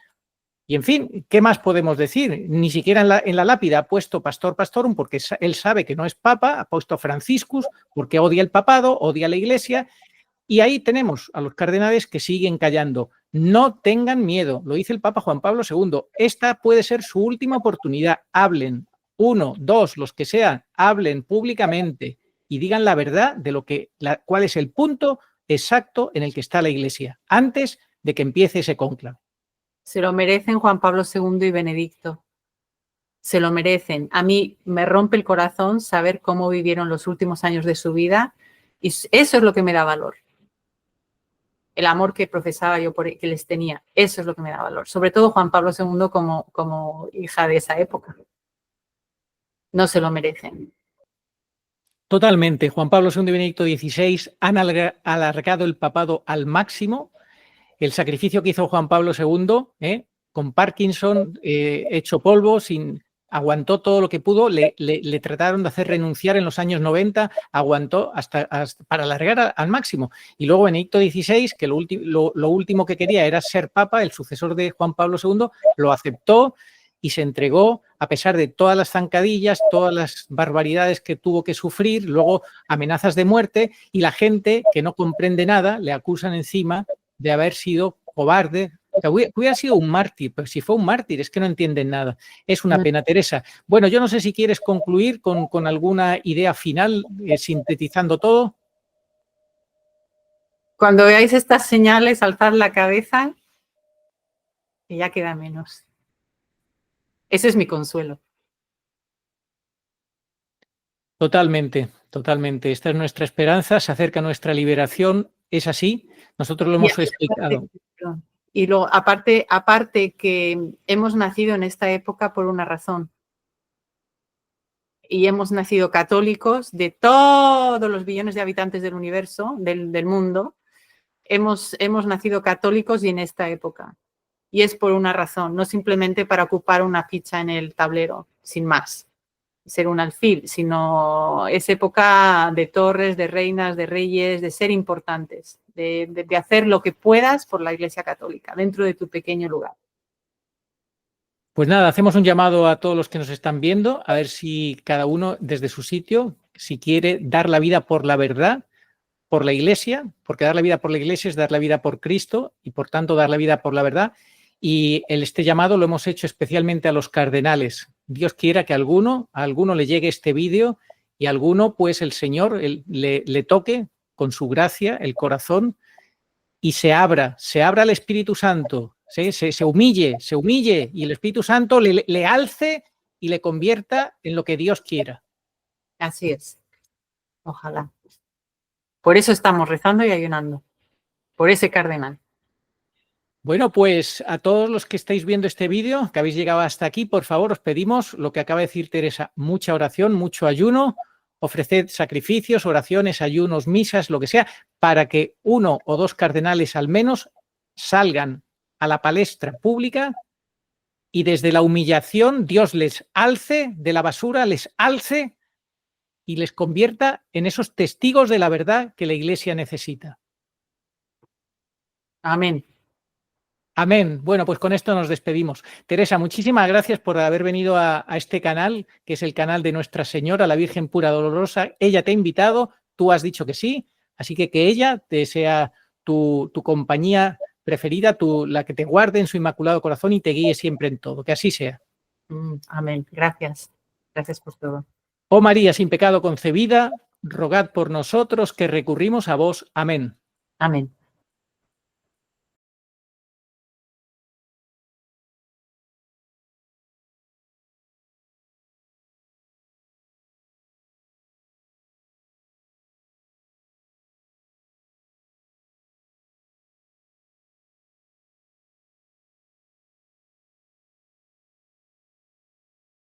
S2: Y en fin, ¿qué más podemos decir? Ni siquiera en la lápida ha puesto Pastor Pastorum porque él sabe que no es papa, ha puesto Franciscus porque odia el papado, odia la iglesia. Y ahí tenemos a los cardenales que siguen callando. No tengan miedo, lo dice el Papa Juan Pablo II. Esta puede ser su última oportunidad. Hablen, 1, 2, los que sean, hablen públicamente y digan la verdad de cuál es el punto exacto en el que está la iglesia, antes de que empiece ese cónclave.
S1: Se lo merecen Juan Pablo II y Benedicto. Se lo merecen. A mí me rompe el corazón saber cómo vivieron los últimos años de su vida y eso es lo que me da valor. El amor que profesaba yo que les tenía, eso es lo que me da valor. Sobre todo Juan Pablo II como hija de esa época. No se lo merecen.
S2: Totalmente. Juan Pablo II y Benedicto XVI han alargado el papado al máximo. El sacrificio que hizo Juan Pablo II, con Parkinson, hecho polvo, aguantó todo lo que pudo, le trataron de hacer renunciar en los años 90, aguantó hasta para alargar al máximo. Y luego Benedicto XVI, que lo último que quería era ser papa, el sucesor de Juan Pablo II, lo aceptó y se entregó a pesar de todas las zancadillas, todas las barbaridades que tuvo que sufrir, luego amenazas de muerte, y la gente que no comprende nada le acusan encima de haber sido cobarde. O sea, hubiera sido un mártir, pero si fue un mártir es que no entienden nada. Es una pena, Teresa. Bueno, yo no sé si quieres concluir con alguna idea final, sintetizando todo.
S1: Cuando veáis estas señales, alzad la cabeza y ya queda menos. Ese es mi consuelo.
S2: Totalmente, totalmente. Esta es nuestra esperanza, se acerca nuestra liberación, es así. Nosotros lo hemos explicado.
S1: Y luego, aparte que hemos nacido en esta época por una razón. Y hemos nacido católicos de todos los billones de habitantes del universo, del mundo. Hemos nacido católicos y en esta época. Y es por una razón, no simplemente para ocupar una ficha en el tablero, sin más, ser un alfil, sino es época de torres, de reinas, de reyes, de ser importantes, de hacer lo que puedas por la Iglesia Católica, dentro de tu pequeño lugar.
S2: Pues nada, hacemos un llamado a todos los que nos están viendo, a ver si cada uno desde su sitio, si quiere dar la vida por la verdad, por la Iglesia, porque dar la vida por la Iglesia es dar la vida por Cristo y por tanto dar la vida por la verdad. Y este llamado lo hemos hecho especialmente a los cardenales. Dios quiera que a alguno le llegue este vídeo y a alguno, pues el Señor le toque con su gracia el corazón y se abra al Espíritu Santo, ¿sí? se humille y el Espíritu Santo le alce y le convierta en lo que Dios quiera.
S1: Así es. Ojalá. Por eso estamos rezando y ayunando. Por ese cardenal.
S2: Bueno, pues a todos los que estáis viendo este vídeo, que habéis llegado hasta aquí, por favor, os pedimos lo que acaba de decir Teresa, mucha oración, mucho ayuno, ofreced sacrificios, oraciones, ayunos, misas, lo que sea, para que 1 o 2 cardenales al menos salgan a la palestra pública y desde la humillación Dios les alce de la basura, les alce y les convierta en esos testigos de la verdad que la Iglesia necesita.
S1: Amén.
S2: Amén. Bueno, pues con esto nos despedimos. Teresa, muchísimas gracias por haber venido a este canal, que es el canal de Nuestra Señora, la Virgen Pura Dolorosa. Ella te ha invitado, tú has dicho que sí, así que ella te sea tu compañía preferida, la que te guarde en su inmaculado corazón y te guíe siempre en todo. Que así sea.
S1: Amén. Gracias. Gracias por todo.
S2: Oh María, sin pecado concebida, rogad por nosotros que recurrimos a vos. Amén.
S1: Amén.